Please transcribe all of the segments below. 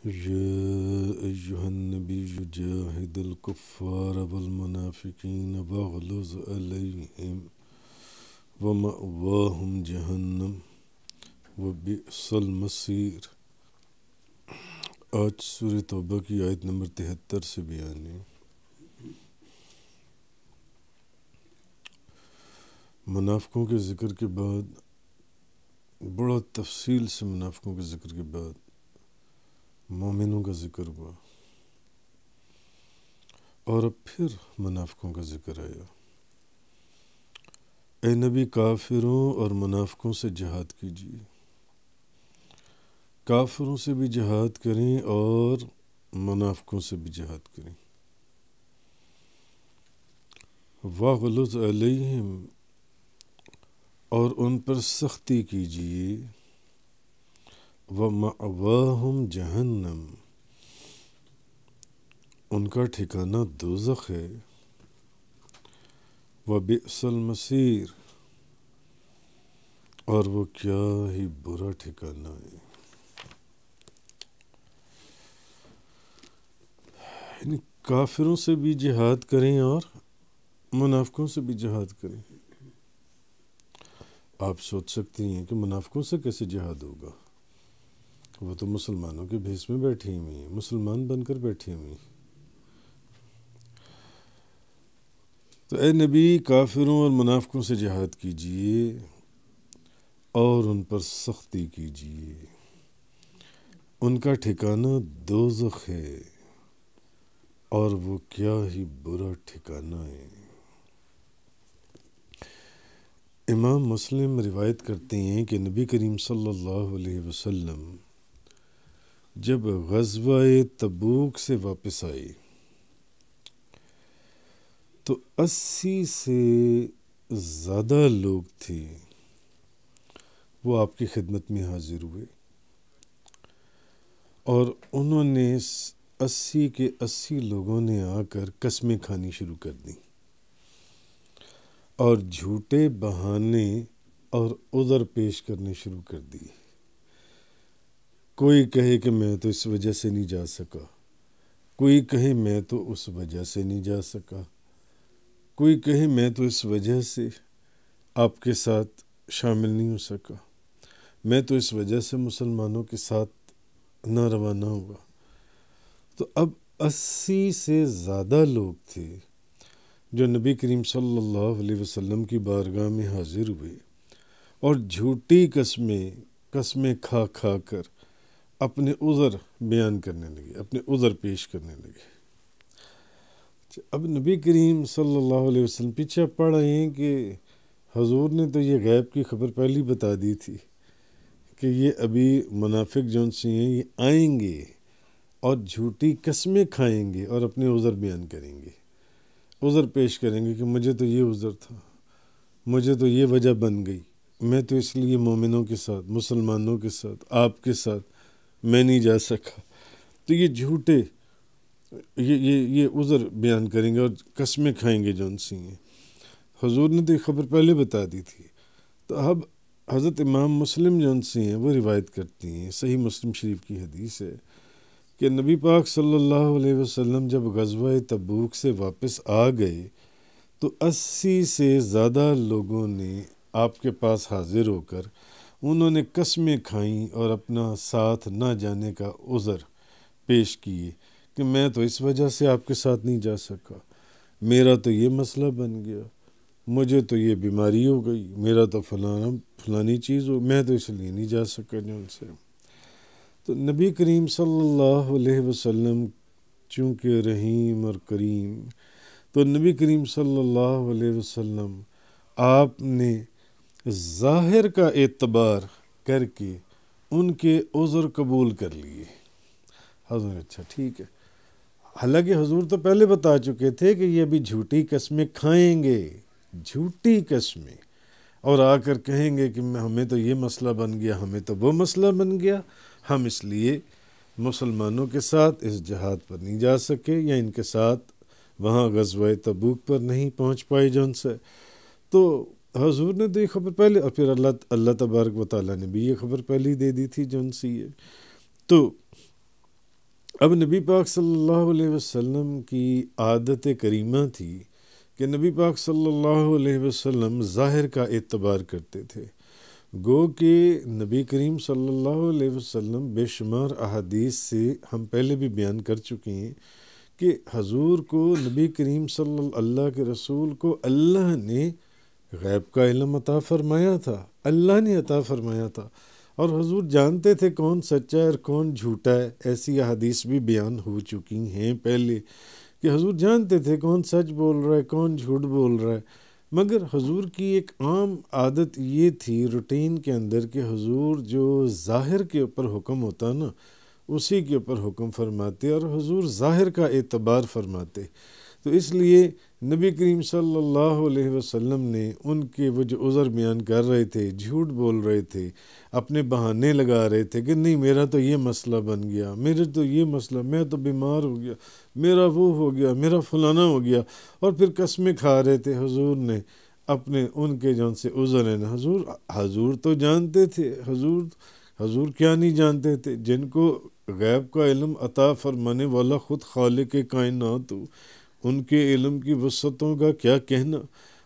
يا أيها النبي جاهد الكفار والمنافقين واغلظ عليهم ومأواهم جہنم وبئس المصیر۔ آج سورہ توبہ کی آیت نمبر 73 سے بیان ہے۔ منافقوں کے ذکر کے بعد، بڑا تفصیل سے منافقوں کے ذکر کے بعد مومنوں کا ذکر ہوا، اور اب پھر منافقوں کا ذکر آیا۔ اے نبی، کافروں اور منافقوں سے جہاد کیجیے، کافروں سے بھی جہاد کریں اور منافقوں سے بھی جہاد کریں۔ واغلظ علیہم، اور ان پر سختی کیجیے، ومأواہم جہنم، ان کا ٹھکانہ دوزخ ہے، وبئس المصیر، اور وہ کیا ہی برا ٹھکانہ ہے۔ یعنی کافروں سے بھی جہاد کریں اور منافقوں سے بھی جہاد کریں۔ آپ سوچ سکتے ہیں کہ منافقوں سے کیسے جہاد ہوگا، وہ تو مسلمانوں کے بھیس میں بیٹھے ہوئے ہیں، مسلمان بن کر بیٹھے ہوئے ہیں۔ تو اے نبی، کافروں اور منافقوں سے جہاد کیجیے اور ان پر سختی کیجیے، ان کا ٹھکانہ دوزخ ہے، اور وہ کیا ہی برا ٹھکانہ ہے۔ امام مسلم روایت کرتے ہیں کہ نبی کریم صلی اللہ علیہ وسلم جب غزوہ تبوک سے واپس آئے تو 80 سے زیادہ لوگ تھے، وہ آپ کی خدمت میں حاضر ہوئے، اور انہوں نے 80 کے 80 لوگوں نے آ کر قسمیں کھانی شروع کر دیں، اور جھوٹے بہانے اور عذر پیش کرنے شروع کر دیے۔ کوئی کہے کہ میں تو اس وجہ سے نہیں جا سکا، کوئی کہے میں تو اس وجہ سے نہیں جا سکا، کوئی کہے میں تو اس وجہ سے آپ کے ساتھ شامل نہیں ہو سکا، میں تو اس وجہ سے مسلمانوں کے ساتھ نہ روانہ ہوا۔ تو اب 80 سے زیادہ لوگ تھے جو نبی کریم صلی اللہ علیہ وسلم کی بارگاہ میں حاضر ہوئے، اور جھوٹی قسمیں کھا کھا کر اپنے عذر بیان کرنے لگے، اپنے عذر پیش کرنے لگے۔ اب نبی کریم صلی اللہ علیہ وسلم پیچھے پڑ رہے ہیں کہ حضور نے تو یہ غیب کی خبر پہلی بتا دی تھی کہ یہ ابھی منافق جون سے ہیں، یہ آئیں گے اور جھوٹی قسمیں کھائیں گے اور اپنے عذر بیان کریں گے، عذر پیش کریں گے کہ مجھے تو یہ عذر تھا، مجھے تو یہ وجہ بن گئی، میں تو اس لیے مومنوں کے ساتھ، مسلمانوں کے ساتھ، آپ کے ساتھ میں نہیں جا سکا۔ تو یہ جھوٹے یہ عذر بیان کریں گے اور قسمیں کھائیں گے جون سی ہیں۔ حضور نے تو یہ خبر پہلے بتا دی تھی۔ تو اب حضرت امام مسلم جون سی ہیں وہ روایت کرتی ہیں، صحیح مسلم شریف کی حدیث ہے کہ نبی پاک صلی اللہ علیہ وسلم جب غزوہ تبوک سے واپس آ گئے تو 80 سے زیادہ لوگوں نے آپ کے پاس حاضر ہو کر انہوں نے قسمیں کھائیں اور اپنا ساتھ نہ جانے کا عذر پیش کیے کہ میں تو اس وجہ سے آپ کے ساتھ نہیں جا سکا، میرا تو یہ مسئلہ بن گیا، مجھے تو یہ بیماری ہو گئی، میرا تو فلانی چیز ہو، میں تو اس لیے نہیں جا سکا جن سے۔ تو نبی کریم صلی اللہ علیہ وسلم چونکہ رحیم اور کریم، تو نبی کریم صلی اللہ علیہ وسلم آپ نے ظاہر کا اعتبار کر کے ان کے عذر قبول کر لیے۔ حضور اچھا ٹھیک ہے، حالانکہ حضور تو پہلے بتا چکے تھے کہ یہ ابھی جھوٹی قسمیں کھائیں گے، جھوٹی قسمیں، اور آ کر کہیں گے کہ ہمیں تو یہ مسئلہ بن گیا، ہمیں تو وہ مسئلہ بن گیا، ہم اس لیے مسلمانوں کے ساتھ اس جہاد پر نہیں جا سکے، یا ان کے ساتھ وہاں غزوہ تبوک پر نہیں پہنچ پائے جون سے۔ تو حضور نے تو یہ خبر پہلے، اور پھر اللہ تبارک و تعالیٰ نے بھی یہ خبر پہلے دے دی تھی جون سی ہے۔ تو اب نبی پاک صلی اللہ علیہ وسلم کی عادت کریمہ تھی کہ نبی پاک صلی اللہ علیہ وسلم ظاہر کا اعتبار کرتے تھے. گو کہ نبی کریم صلی اللہ علیہ وسلم بے شمار احادیث سے ہم پہلے بھی بیان کر چکے ہیں کہ حضور کو نبی کریم صلی اللہ کے رسول کو اللہ نے غیب کا علم عطا فرمایا تھا، اللہ نے عطا فرمایا تھا، اور حضور جانتے تھے کون سچا ہے اور کون جھوٹا ہے. ایسی احادیث بھی بیان ہو چکی ہیں پہلے کہ حضور جانتے تھے کون سچ بول رہا ہے کون جھوٹ بول رہا ہے. مگر حضور کی ایک عام عادت یہ تھی روٹین کے اندر کہ حضور جو ظاہر کے اوپر حکم ہوتا نا اسی کے اوپر حکم فرماتے، اور حضور ظاہر کا اعتبار فرماتے. تو اس لیے نبی کریم صلی اللہ علیہ وسلم نے ان کے وہ جو عذر بیان کر رہے تھے، جھوٹ بول رہے تھے، اپنے بہانے لگا رہے تھے کہ نہیں میرا تو یہ مسئلہ بن گیا، میرے تو یہ مسئلہ، میں تو بیمار ہو گیا، میرا وہ ہو گیا، میرا فلانا ہو گیا، اور پھر قسمیں کھا رہے تھے. حضور نے اپنے ان کے جون سے عذر ہے نا، حضور تو جانتے تھے. حضور کیا نہیں جانتے تھے؟ جن کو غیب کا علم عطا فرمانے والا خود خالق کائنات ہو، ان کے علم کی وسعتوں کا کیا کہنا.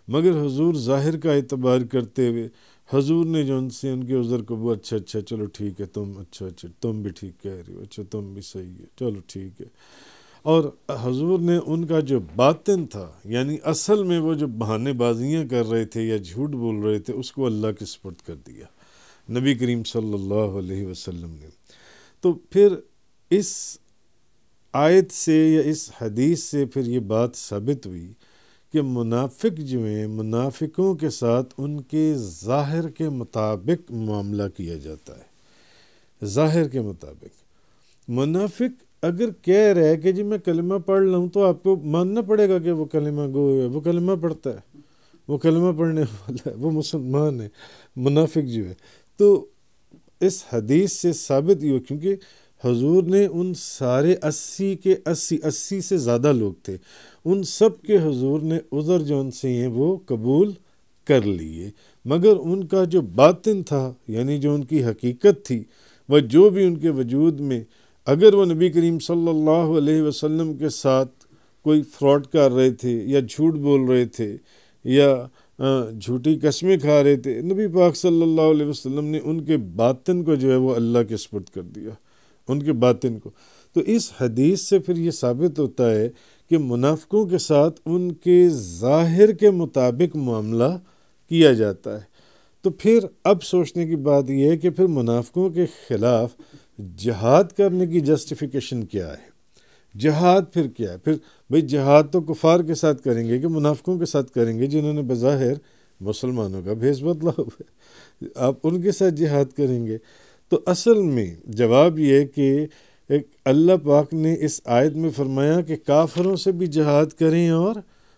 مگر حضور ظاہر کا اعتبار کرتے ہوئے حضور نے جو ان سے ان کے عذر کو اچھا چلو ٹھیک ہے، تم اچھا تم بھی ٹھیک کہہ رہے ہو، اچھا تم بھی صحیح ہے، چلو ٹھیک ہے. اور حضور نے ان کا جو باطن تھا، یعنی اصل میں وہ جو بہانے بازیاں کر رہے تھے یا جھوٹ بول رہے تھے، اس کو اللہ کے سپرد کر دیا نبی کریم صلی اللہ علیہ وسلم نے. تو پھر اس آیت سے یا اس حدیث سے پھر یہ بات ثابت ہوئی کہ منافق جو ہیں، منافقوں کے ساتھ ان کے ظاہر کے مطابق معاملہ کیا جاتا ہے. ظاہر کے مطابق منافق اگر کہہ رہا ہے کہ جی میں کلمہ پڑھ لوں تو آپ کو ماننا پڑے گا کہ وہ کلمہ گو ہے، وہ کلمہ پڑھتا ہے، وہ کلمہ پڑھنے والا ہے، وہ مسلمان ہے. منافق جو ہے تو اس حدیث سے ثابت ہی ہو، کیونکہ حضور نے ان سارے 80 سے زیادہ لوگ تھے، ان سب کے حضور نے عذر جو ان سے ہیں وہ قبول کر لیے. مگر ان کا جو باطن تھا، یعنی جو ان کی حقیقت تھی، وہ جو بھی ان کے وجود میں، اگر وہ نبی کریم صلی اللہ علیہ وسلم کے ساتھ کوئی فراڈ کر رہے تھے یا جھوٹ بول رہے تھے یا جھوٹی قسمیں کھا رہے تھے، نبی پاک صلی اللہ علیہ وسلم نے ان کے باطن کو جو ہے وہ اللہ کے سپرد کر دیا، ان کے باطن کو. تو اس حدیث سے پھر یہ ثابت ہوتا ہے کہ منافقوں کے ساتھ ان کے ظاہر کے مطابق معاملہ کیا جاتا ہے. تو پھر اب سوچنے کی بات یہ ہے کہ پھر منافقوں کے خلاف جہاد کرنے کی جسٹیفیکیشن کیا ہے؟ جہاد پھر کیا ہے؟ پھر بھئی جہاد تو کفار کے ساتھ کریں گے کہ منافقوں کے ساتھ کریں گے جنہوں نے بظاہر مسلمانوں کا بھیس بدلا ہوا ہے، آپ ان کے ساتھ جہاد کریں گے؟ تو اصل میں جواب یہ ہے کہ اللہ پاک نے اس آیت میں فرمایا کہ کافروں سے بھی جہاد کریں اور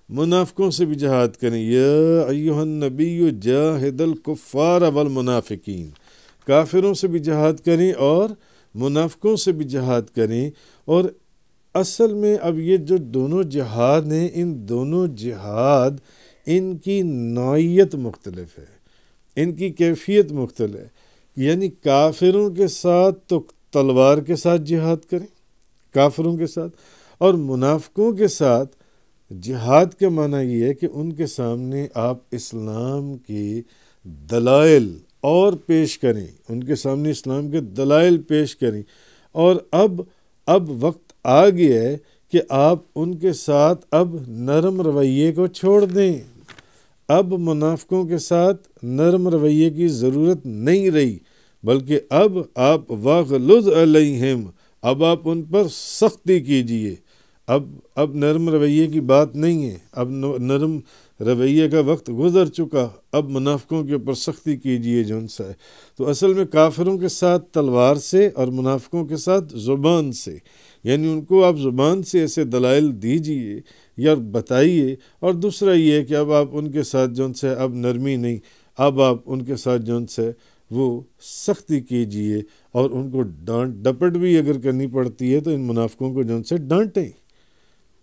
منافقوں سے بھی جہاد کریں. یا ایھا النبی جاہد الکفار والمنافقین، کافروں سے بھی جہاد کریں اور منافقوں سے بھی جہاد کریں. اور اصل میں اب یہ جو دونوں جہاد ہیں، ان دونوں جہاد ان کی نوعیت مختلف ہے، ان کی کیفیت مختلف ہے. یعنی کافروں کے ساتھ تو تلوار کے ساتھ جہاد کریں کافروں کے ساتھ، اور منافقوں کے ساتھ جہاد کا معنی یہ ہے کہ ان کے سامنے آپ اسلام کے دلائل اور پیش کریں، ان کے سامنے اسلام کے دلائل پیش کریں. اور اب وقت آ گیا ہے کہ آپ ان کے ساتھ اب نرم رویے کو چھوڑ دیں. اب منافقوں کے ساتھ نرم رویے کی ضرورت نہیں رہی، بلکہ اب آپ واغلظ علیہم، اب آپ ان پر سختی کیجئے. اب نرم رویے کی بات نہیں ہے، اب نرم رویے کا وقت گزر چکا، اب منافقوں کے اوپر سختی کیجئے جو ان سے ہے. تو اصل میں کافروں کے ساتھ تلوار سے اور منافقوں کے ساتھ زبان سے، یعنی ان کو آپ زبان سے ایسے دلائل دیجئے یا بتائیے. اور دوسرا یہ ہے کہ اب آپ ان کے ساتھ جو ان سے اب نرمی نہیں، اب آپ ان کے ساتھ جو ان سے وہ سختی کیجئے، اور ان کو ڈانٹ ڈپٹ بھی اگر کرنی پڑتی ہے تو ان منافقوں کو جو ان سے ڈانٹیں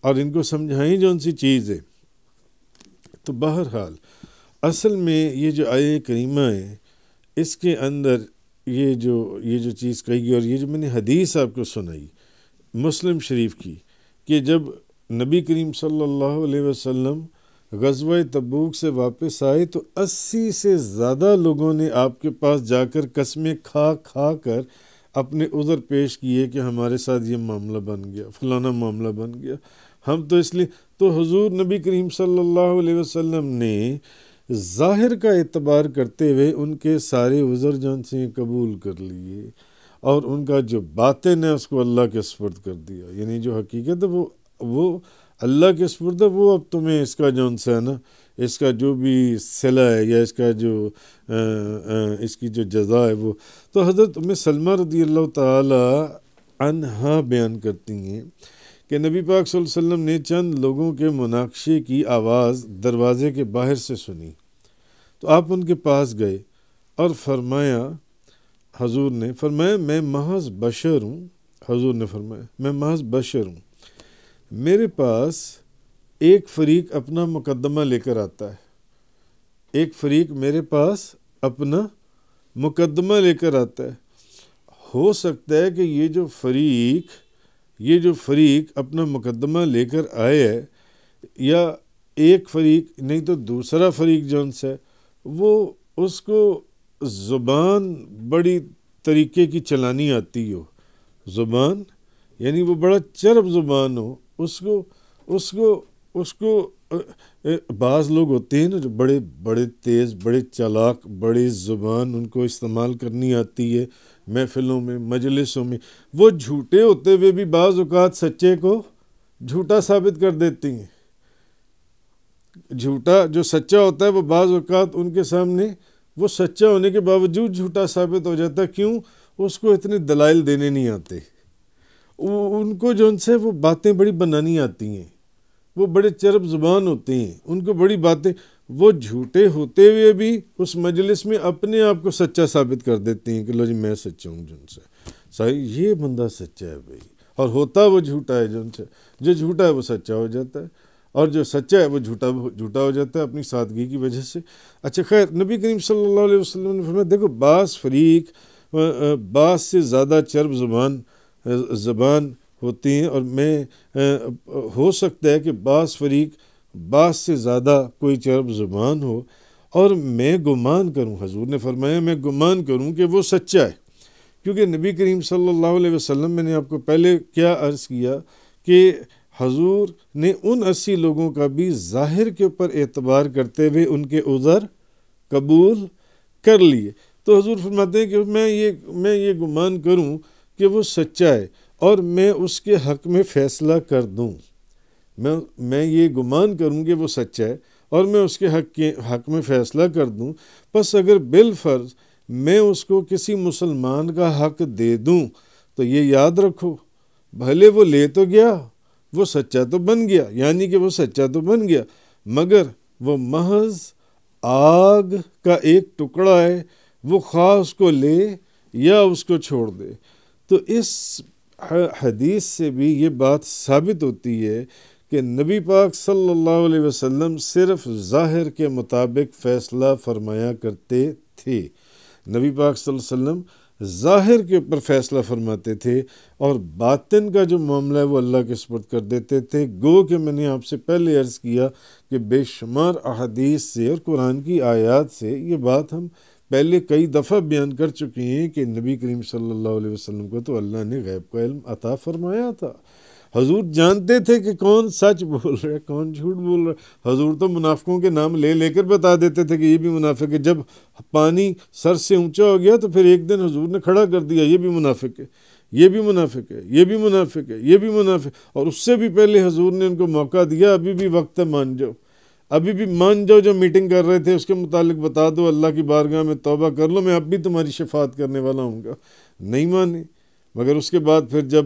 اور ان کو سمجھائیں جو ان سی چیز ہے. تو بہرحال اصل میں یہ جو آیہ کریمہ ہے، اس کے اندر یہ جو چیز کہی گئی اور یہ جو میں نے حدیث آپ کو سنائی مسلم شریف کی کہ جب نبی کریم صلی اللہ علیہ وسلم غزوہ تبوک سے واپس آئے تو 80 سے زیادہ لوگوں نے آپ کے پاس جا کر قسمیں کھا کر اپنے عذر پیش کیے کہ ہمارے ساتھ یہ معاملہ بن گیا، فلانا معاملہ بن گیا، ہم تو اس لیے تو حضور نبی کریم صلی اللہ علیہ وسلم نے ظاہر کا اعتبار کرتے ہوئے ان کے سارے عذر جان سے قبول کر لیے اور ان کا جو باطن ہے اس کو اللہ کے سپرد کر دیا، یعنی جو حقیقت ہے وہ اللہ کے سپرد ہے، وہ اب تمہیں اس کا جون سے ہے نا، اس کا جو بھی صلہ ہے یا اس کا جو اس کی جو جزا ہے وہ تو حضرت ام سلمہ رضی اللہ تعالی عنہا بیان کرتی ہیں کہ نبی پاک صلی اللہ علیہ وسلم نے چند لوگوں کے مناقشے کی آواز دروازے کے باہر سے سنی تو آپ ان کے پاس گئے اور حضور نے فرمایا میں محض بشر ہوں، حضور نے فرمایا میں محض بشر ہوں، میرے پاس ایک فریق اپنا مقدمہ لے کر آتا ہے، ایک فریق میرے پاس اپنا مقدمہ لے کر آتا ہے، ہو سکتا ہے کہ یہ جو فریق اپنا مقدمہ لے کر آئے ہے یا ایک فریق نہیں تو دوسرا فریق جون سے وہ اس کو زبان بڑی طریقے کی چلانی آتی ہو، زبان یعنی وہ بڑا چرب زبان ہو، اس کو بعض لوگ ہوتے ہیں نا جو بڑے تیز، بڑے چالاک، بڑے زبان ان کو استعمال کرنی آتی ہے محفلوں میں، مجلسوں میں، وہ جھوٹے ہوتے ہوئے بھی بعض اوقات سچے کو جھوٹا ثابت کر دیتی ہیں، جھوٹا جو سچا ہوتا ہے وہ بعض اوقات ان کے سامنے وہ سچا ہونے کے باوجود جھوٹا ثابت ہو جاتا ہے، کیوں؟ اس کو اتنے دلائل دینے نہیں آتے، ان کو جو ان سے وہ باتیں بڑی بنانی آتی ہیں، وہ بڑے چرب زبان ہوتے ہیں، ان کو بڑی باتیں، وہ جھوٹے ہوتے ہوئے بھی اس مجلس میں اپنے آپ کو سچا ثابت کر دیتے ہیں کہ لو جی میں سچا ہوں جن سے، صحیح یہ بندہ سچا ہے بھائی، اور ہوتا وہ جھوٹا ہے جن سے، جو جھوٹا ہے وہ سچا ہو جاتا ہے اور جو سچا ہے وہ جھوٹا ہو جاتا ہے اپنی سادگی کی وجہ سے۔ اچھا خیر، نبی کریم صلی اللہ علیہ وسلم نے فرمایا دیکھو بعض سے زیادہ چرب زبان ہوتی ہیں اور ہو سکتا ہے کہ بعض سے زیادہ کوئی چرب زبان ہو اور میں گمان کروں، حضور نے فرمایا میں گمان کروں کہ وہ سچا ہے، کیونکہ نبی کریم صلی اللہ علیہ وسلم میں نے آپ کو پہلے کیا عرض کیا کہ حضور نے ان 80 لوگوں کا بھی ظاہر کے اوپر اعتبار کرتے ہوئے ان کے عذر قبول کر لیے، تو حضور فرماتے ہیں کہ میں یہ گمان کروں کہ وہ سچا ہے اور میں اس کے حق میں فیصلہ کر دوں، میں یہ گمان کروں کہ وہ سچا ہے اور میں اس کے حق میں فیصلہ کر دوں، پس اگر بالفرض میں اس کو کسی مسلمان کا حق دے دوں تو یہ یاد رکھو بھلے وہ لے تو گیا، وہ سچا تو بن گیا، یعنی کہ وہ سچا تو بن گیا مگر وہ محض آگ کا ایک ٹکڑا ہے، وہ خواہ اس کو لے یا اس کو چھوڑ دے۔ تو اس حدیث سے بھی یہ بات ثابت ہوتی ہے کہ نبی پاک صلی اللہ علیہ وسلم صرف ظاہر کے مطابق فیصلہ فرمایا کرتے تھے، نبی پاک صلی اللہ علیہ وسلم ظاہر کے اوپر فیصلہ فرماتے تھے اور باطن کا جو معاملہ ہے وہ اللہ کے سپرد کر دیتے تھے۔ گو کہ میں نے آپ سے پہلے عرض کیا کہ بے شمار احادیث سے اور قرآن کی آیات سے یہ بات ہم پہلے کئی دفعہ بیان کر چکے ہیں کہ نبی کریم صلی اللہ علیہ وسلم کو تو اللہ نے غیب کا علم عطا فرمایا تھا، حضور جانتے تھے کہ کون سچ بول رہا ہے کون جھوٹ بول رہا ہے، حضور تو منافقوں کے نام لے کر بتا دیتے تھے کہ یہ بھی منافق ہے، جب پانی سر سے اونچا ہو گیا تو پھر ایک دن حضور نے کھڑا کر دیا یہ بھی منافق ہے، یہ بھی منافق ہے، یہ بھی منافق ہے، یہ بھی منافق، اور اس سے بھی پہلے حضور نے ان کو موقع دیا ابھی بھی وقت ہے مان جاؤ، ابھی بھی مان جاؤ، جو میٹنگ کر رہے تھے اس کے متعلق بتا دو، اللہ کی بارگاہ میں توبہ کر لو، میں اب بھی تمہاری شفاعت کرنے والا ہوں گا، نہیں مانے، مگر اس کے بعد پھر جب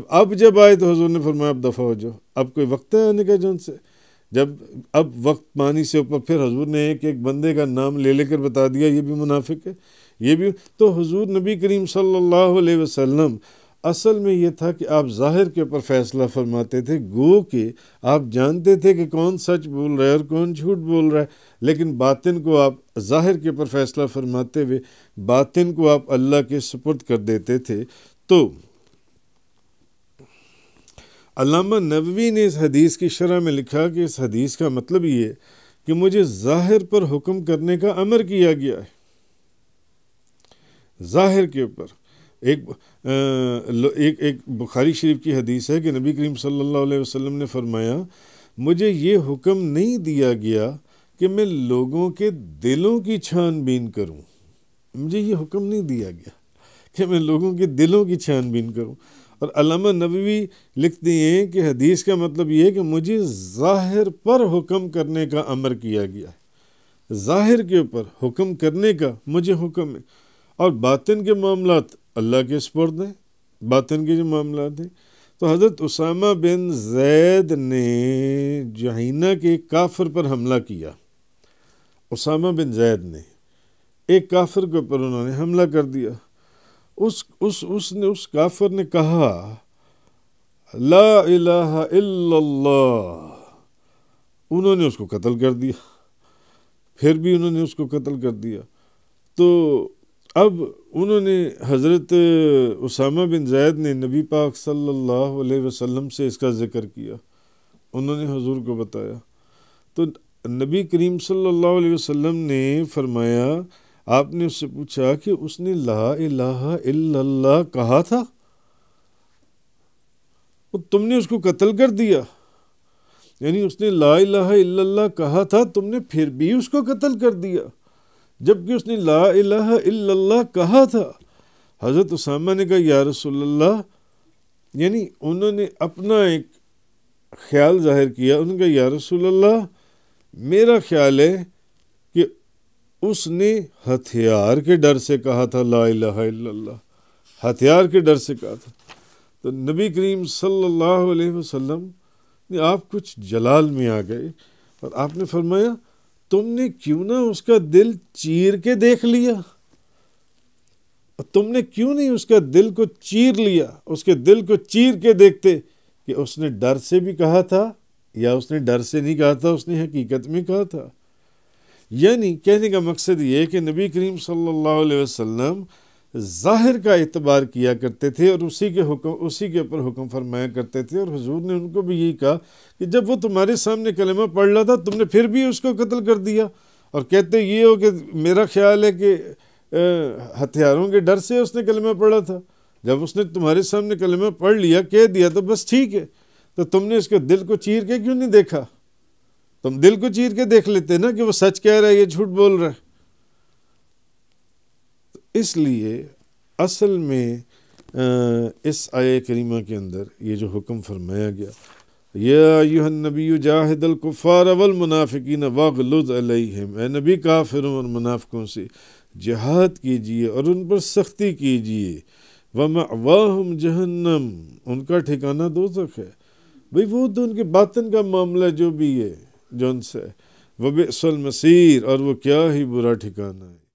آئے تو حضور نے فرمایا اب دفع ہو جاؤ، اب کوئی وقت ہے آنے کا جن سے، جب اب وقت پانی سے اوپر، پھر حضور نے ایک بندے کا نام لے کر بتا دیا یہ بھی منافق ہے، یہ بھی، تو حضور نبی کریم صلی اللہ علیہ وسلم اصل میں یہ تھا کہ آپ ظاہر کے اوپر فیصلہ فرماتے تھے، گو کہ آپ جانتے تھے کہ کون سچ بول رہا ہے اور کون جھوٹ بول رہا ہے، لیکن باطن کو آپ ظاہر کے اوپر فیصلہ فرماتے ہوئے باطن کو آپ اللہ کے سپرد کر دیتے تھے۔ تو علامہ نووی نے اس حدیث کی شرح میں لکھا کہ اس حدیث کا مطلب یہ ہے کہ مجھے ظاہر پر حکم کرنے کا امر کیا گیا ہے، ظاہر کے اوپر۔ ایک بخاری شریف کی حدیث ہے کہ نبی کریم صلی اللہ علیہ وسلم نے فرمایا، مجھے یہ حکم نہیں دیا گیا کہ میں لوگوں کے دلوں کی چھان بین کروں، مجھے یہ حکم نہیں دیا گیا کہ میں لوگوں کے دلوں کی چھان بین کروں۔ اور علامہ نووی لکھتے ہیں کہ حدیث کا مطلب یہ ہے کہ مجھے ظاہر پر حکم کرنے کا امر کیا گیا ہے، ظاہر کے اوپر حکم کرنے کا مجھے حکم ہے، اور باطن کے معاملات اللہ کے سپرد ہیں، باطن کے جو معاملات ہیں۔ تو حضرت اسامہ بن زید نے جہینہ کے ایک کافر پر حملہ کیا، اسامہ بن زید نے ایک کافر کے اوپر انہوں نے حملہ کر دیا۔ اس کافر نے کہا لا الہ الا اللہ، انہوں نے اس کو قتل کر دیا، پھر بھی انہوں نے اس کو قتل کر دیا۔ تو اب انہوں نے حضرت اسامہ بن زید نے نبی پاک صلی اللہ علیہ وسلم سے اس کا ذکر کیا، انہوں نے حضور کو بتایا، تو نبی کریم صلی اللہ علیہ وسلم نے فرمایا، آپ نے اس سے پوچھا کہ اس نے لا الہ الا اللہ کہا تھا، تم نے اس کو قتل کر دیا، یعنی اس نے لا الہ الا اللہ کہا تھا، تم نے پھر بھی اس کو قتل کر دیا، جبکہ اس نے لا الہ الا اللہ کہا تھا۔ حضرت اسامہ نے کہا یا رسول اللہ، یعنی انہوں نے اپنا ایک خیال ظاہر کیا، انہوں نے کہا یا رسول اللہ، میرا خیال ہے کہ اس نے ہتھیار کے ڈر سے کہا تھا لا الہ الا اللہ، ہتھیار کے ڈر سے کہا تھا۔ تو نبی کریم صلی اللہ علیہ وسلم آپ کچھ جلال میں آ گئے اور آپ نے فرمایا، تم نے کیوں نہ اس کا دل چیر کے دیکھ لیا، تم نے کیوں نہیں اس کا دل کو چیر لیا، اس کے دل کو چیر کے دیکھتے کہ اس نے ڈر سے بھی کہا تھا یا اس نے ڈر سے نہیں کہا تھا، اس نے حقیقت میں کہا تھا۔ یعنی کہنے کا مقصد یہ ہے کہ نبی کریم صلی اللہ علیہ وسلم ظاہر کا اعتبار کیا کرتے تھے اور اسی کے اوپر حکم فرمایا کرتے تھے، اور حضور نے ان کو بھی یہی کہا کہ جب وہ تمہارے سامنے کلمہ پڑھ رہا تھا تم نے پھر بھی اس کو قتل کر دیا، اور کہتے یہ ہو کہ میرا خیال ہے کہ ہتھیاروں کے ڈر سے اس نے کلمہ پڑھا تھا، جب اس نے تمہارے سامنے کلمہ پڑھ لیا، کہہ دیا تو بس ٹھیک ہے، تو تم نے اس کے دل کو چیر کے کیوں نہیں دیکھا؟ تم دل کو چیر کے دیکھ لیتے نا کہ وہ سچ کہہ رہا ہے یا جھوٹ بول رہا ہے۔ اس لیے اصل میں اس آیہ کریمہ کے اندر یہ جو حکم فرمایا گیا، یا ایھا النبی جاہد الکفار والمنافقین واغلظ علیہم، اے نبی کافروں اور منافقوں سے جہاد کیجئے اور ان پر سختی کیجئے، ومأواہم جہنم، ان کا ٹھکانہ دوزخ ہے۔ بھئی وہ تو ان کے باطن کا معاملہ جو بھی ہے جو ان سے، وبئس المصیر، اور وہ کیا ہی برا ٹھکانہ ہے۔